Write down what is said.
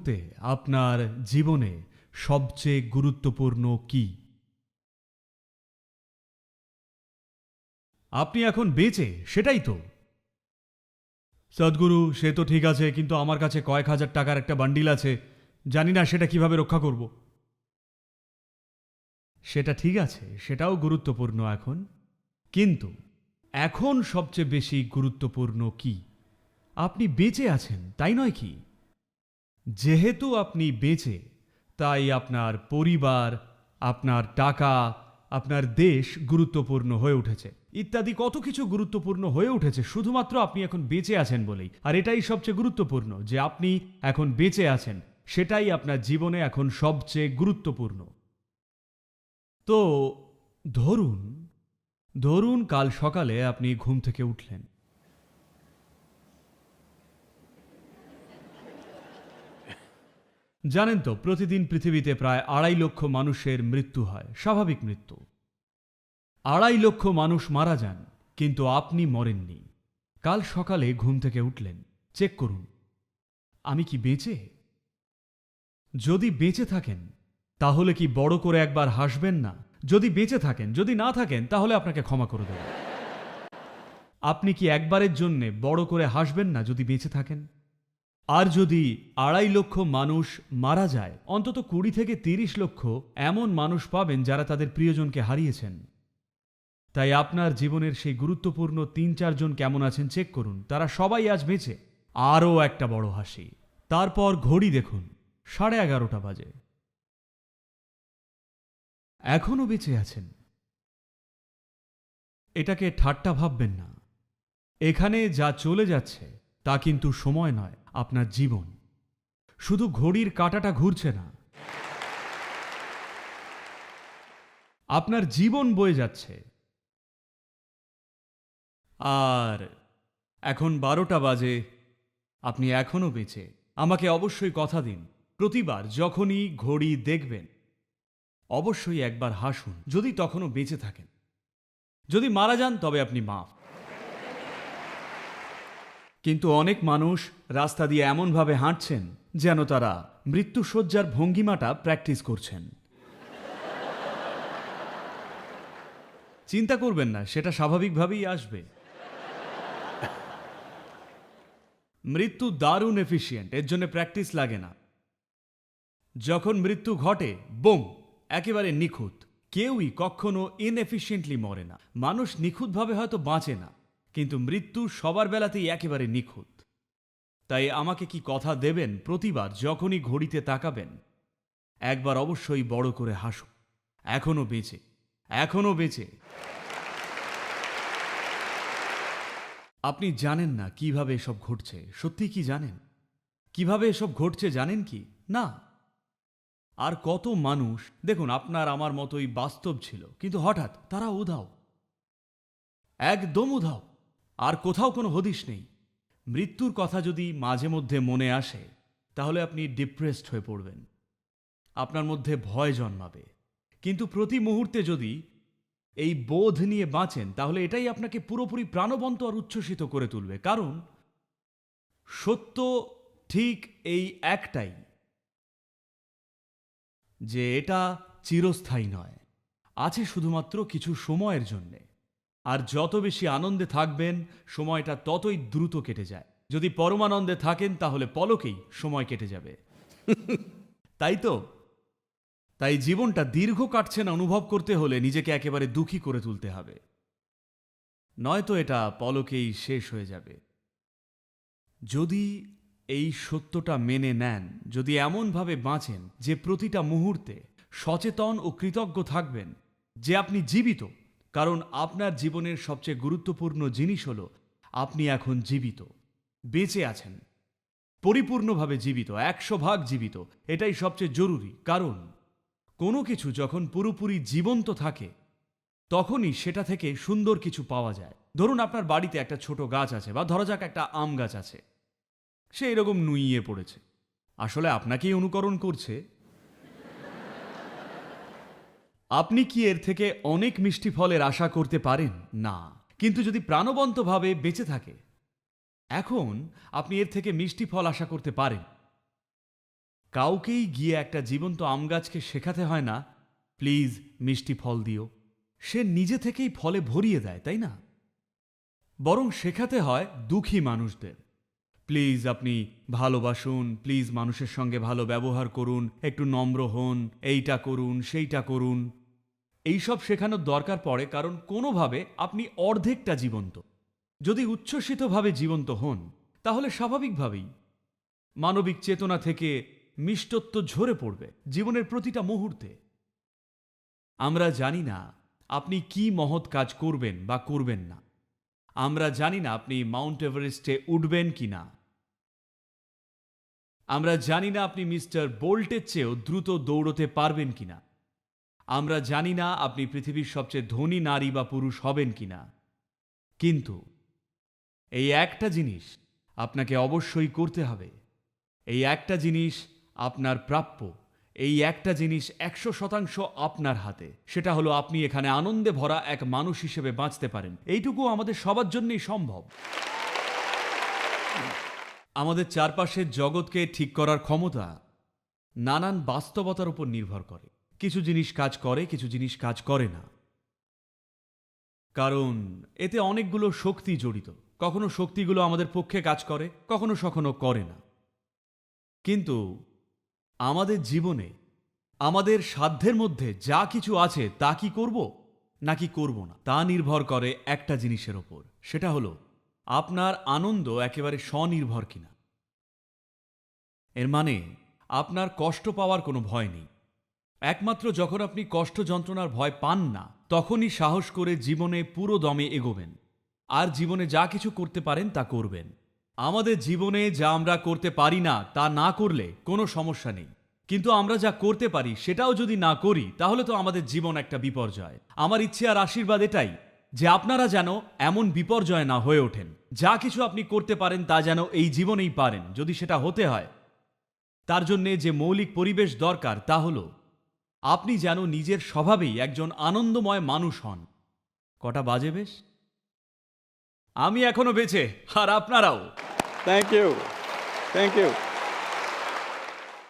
মুহূর্তে আপনার জীবনে সবচেয়ে গুরুত্বপূর্ণ কি? আপনি এখন বেঁচে, সেটাই তো। সদ্গুরু, সে তো ঠিক আছে, কিন্তু আমার কাছে কয়েক হাজার টাকার একটা বান্ডিল আছে, জানি না সেটা কিভাবে রক্ষা করব। সেটা ঠিক আছে, সেটাও গুরুত্বপূর্ণ এখন, কিন্তু এখন সবচেয়ে বেশি গুরুত্বপূর্ণ কি? আপনি বেঁচে আছেন, তাই নয় কি? যেহেতু আপনি বেঁচে, তাই আপনার পরিবার, আপনার টাকা, আপনার দেশ গুরুত্বপূর্ণ হয়ে উঠেছে, ইত্যাদি কত কিছু গুরুত্বপূর্ণ হয়ে উঠেছে শুধুমাত্র আপনি এখন বেঁচে আছেন বলেই। আর এটাই সবচেয়ে গুরুত্বপূর্ণ যে আপনি এখন বেঁচে আছেন, সেটাই আপনার জীবনে এখন সবচেয়ে গুরুত্বপূর্ণ। তো ধরুন ধরুন কাল সকালে আপনি ঘুম থেকে উঠলেন। জানেন তো, প্রতিদিন পৃথিবীতে প্রায় 2.5 লক্ষ মানুষের মৃত্যু হয়, স্বাভাবিক মৃত্যু। 2.5 লক্ষ মানুষ মারা যান, কিন্তু আপনি মরেননি। কাল সকালে ঘুম থেকে উঠলেন, চেক করুন, আমি কি বেঁচে? যদি বেঁচে থাকেন, তাহলে কি বড় করে একবার হাসবেন না? যদি বেঁচে থাকেন, যদি না থাকেন, তাহলে আপনাকে ক্ষমা করে দেব। আপনি কি একবারের জন্যে বড় করে হাসবেন না যদি বেঁচে থাকেন? আর যদি 2.5 লক্ষ মানুষ মারা যায়, অন্তত 20 থেকে 30 লক্ষ এমন মানুষ পাবেন যারা তাদের প্রিয়জনকে হারিয়েছেন। তাই আপনার জীবনের সেই গুরুত্বপূর্ণ 3-4 জন কেমন আছেন চেক করুন, তারা সবাই আজ বেঁচে। আরও একটা বড় হাসি। তারপর ঘড়ি দেখুন, 11:30 বাজে। এখনো বেঁচে আছেন। এটাকে ঠাট্টা ভাববেন না। এখানে যা চলে যাচ্ছে তা কিন্তু সময় নয়, আপনার জীবন। শুধু ঘড়ির কাঁটাটা ঘুরছে না, আপনার জীবন বয়ে যাচ্ছে। আর এখন 12টা বাজে, আপনি এখনো বেঁচে। আমাকে অবশ্যই কথা দিন, প্রতিবার যখনই ঘড়ি দেখবেন অবশ্যই একবার হাসুন, যদি তখনও বেঁচে থাকেন। যদি মারা যান তবে আপনি মাফ। কিন্তু অনেক মানুষ রাস্তা দিয়ে এমনভাবে হাঁটছেন যেন তারা মৃত্যুশয্যার ভঙ্গিমাটা প্র্যাকটিস করছেন। চিন্তা করবেন না, সেটা স্বাভাবিকভাবেই আসবে। মৃত্যু দারুণ এফিশিয়েন্ট, এর জন্য প্র্যাকটিস লাগে না। যখন মৃত্যু ঘটে, বুম, একেবারে নিখুঁত। কেউই কখনো ইনএফিশিয়েন্টলি মরে না। মানুষ নিখুঁতভাবে হয়তো বাঁচে না, কিন্তু মৃত্যু সবার বেলাতেই একেবারে নিখুঁত। তাই আমাকে কি কথা দেবেন, প্রতিবার যখনই ঘড়িতে তাকাবেন একবার অবশ্যই বড় করে হাসুন। এখনো বেঁচে, এখনো বেঁচে। আপনি জানেন না কিভাবে এসব ঘটছে। সত্যি কি জানেন কিভাবে এসব ঘটছে? জানেন কি না? আর কত মানুষ দেখুন আপনার আমার মতোই বাস্তব ছিল, কিন্তু হঠাৎ তারা উধাও, একদম উধাও, আর কোথাও কোনো হদিশ নেই। মৃত্যুর কথা যদি মাঝে মধ্যে মনে আসে, তাহলে আপনি ডিপ্রেসড হয়ে পড়বেন, আপনার মধ্যে ভয় জন্মাবে। কিন্তু প্রতি মুহূর্তে যদি এই বোধ নিয়ে বাঁচেন, তাহলে এটাই আপনাকে পুরোপুরি প্রাণবন্ত আর উচ্ছ্বসিত করে তুলবে। কারণ সত্য ঠিক এই একটাই, যে এটা চিরস্থায়ী নয়, আছে শুধুমাত্র কিছু সময়ের জন্যে। আর যত বেশি আনন্দে থাকবেন, সময়টা ততই দ্রুত কেটে যায়। যদি পরমানন্দে থাকেন, তাহলে পলকেই সময় কেটে যাবে। তাই তো, তাই জীবনটা দীর্ঘ কাটছে না অনুভব করতে হলে নিজেকে একেবারে দুঃখী করে তুলতে হবে, নয়তো এটা পলকেই শেষ হয়ে যাবে। যদি এই সত্যটা মেনে নেন, যদি এমনভাবে বাঁচেন যে প্রতিটা মুহূর্তে সচেতন ও কৃতজ্ঞ থাকবেন যে আপনি জীবিত, কারণ আপনার জীবনের সবচেয়ে গুরুত্বপূর্ণ জিনিস হলো আপনি এখন জীবিত, বেঁচে আছেন, পরিপূর্ণভাবে জীবিত, 100% জীবিত। এটাই সবচেয়ে জরুরি। কারণ কোনো কিছু যখন পুরোপুরি জীবন্ত থাকে, তখনই সেটা থেকে সুন্দর কিছু পাওয়া যায়। ধরুন আপনার বাড়িতে একটা ছোট গাছ আছে, বা ধরা যাক একটা আম গাছ আছে, সে এরকম নুইয়ে পড়েছে, আসলে আপনাকেই অনুকরণ করছে। আপনি কি এর থেকে অনেক মিষ্টি ফলের আশা করতে পারেন? না। কিন্তু যদি প্রাণবন্তভাবে বেঁচে থাকে, এখন আপনি এর থেকে মিষ্টি ফল আশা করতে পারেন। কাউকেই গিয়ে একটা জীবন্ত আম গাছকে শেখাতে হয় না, প্লিজ মিষ্টি ফল দিও। সে নিজে থেকেই ফলে ভরিয়ে দেয়, তাই না? বরং শেখাতে হয় দুঃখী মানুষদের, প্লিজ আপনি ভালোবাসুন, প্লিজ মানুষের সঙ্গে ভালো ব্যবহার করুন, একটু নম্র হন, এইটা করুন সেইটা করুন। এইসব শেখানোর দরকার পড়ে, কারণ কোনোভাবে আপনি অর্ধেকটা জীবন্ত। যদি উচ্ছ্বসিতভাবে জীবন্ত হন, তাহলে স্বাভাবিকভাবেই মানবিক চেতনা থেকে মিষ্টত্ব ঝরে পড়বে জীবনের প্রতিটা মুহূর্তে। আমরা জানি না আপনি কি মহৎ কাজ করবেন বা করবেন না। আমরা জানি না আপনি মাউন্ট এভারেস্টে উঠবেন কি না। আমরা জানি না আপনি মিস্টার বোল্টের চেয়েও দ্রুত দৌড়তে পারবেন কিনা। আমরা জানি না আপনি পৃথিবীর সবচেয়ে ধনী নারী বা পুরুষ হবেন কিনা। কিন্তু এই একটা জিনিস আপনাকে অবশ্যই করতে হবে। এই একটা জিনিস আপনার প্রাপ্য। এই একটা জিনিস 100% আপনার হাতে। সেটা হলো আপনি এখানে আনন্দে ভরা এক মানুষ হিসেবে বাঁচতে পারেন। এইটুকু আমাদের সবার জন্যই সম্ভব। আমাদের চারপাশের জগৎকে ঠিক করার ক্ষমতা নানান বাস্তবতার উপর নির্ভর করে। কিছু জিনিস কাজ করে, কিছু জিনিস কাজ করে না, কারণ এতে অনেকগুলো শক্তি জড়িত। কখনো শক্তিগুলো আমাদের পক্ষে কাজ করে, কখনো কখনো করে না। কিন্তু আমাদের জীবনে আমাদের সাধ্যের মধ্যে যা কিছু আছে তা কি করব নাকি করব না, তা নির্ভর করে একটা জিনিসের ওপর। সেটা হলো আপনার আনন্দ একেবারে স্বনির্ভর কিনা। এর মানে আপনার কষ্ট পাওয়ার কোনো ভয় নেই। একমাত্র যখন আপনি কষ্ট যন্ত্রণার ভয় পান না, তখনই সাহস করে জীবনে পুরো দমে এগোবেন আর জীবনে যা কিছু করতে পারেন তা করবেন। আমাদের জীবনে যা আমরা করতে পারি না তা না করলে কোনো সমস্যা নেই, কিন্তু আমরা যা করতে পারি সেটাও যদি না করি, তাহলে তো আমাদের জীবন একটা বিপর্যয়। আমার ইচ্ছে আর আশীর্বাদ এটাই যে আপনারা যেন এমন বিপর্যয় না হয়ে ওঠেন। যা কিছু আপনি করতে পারেন তা যেন এই জীবনেই পারেন। যদি সেটা হতে হয়, তার জন্যে যে মৌলিক পরিবেশ দরকার তা হলো আপনি যেন নিজের স্বভাবেই একজন আনন্দময় মানুষ হন। কটা বাজে বেশ? আমি এখনো বেঁচে, আর আপনারাও। Thank you. Thank you.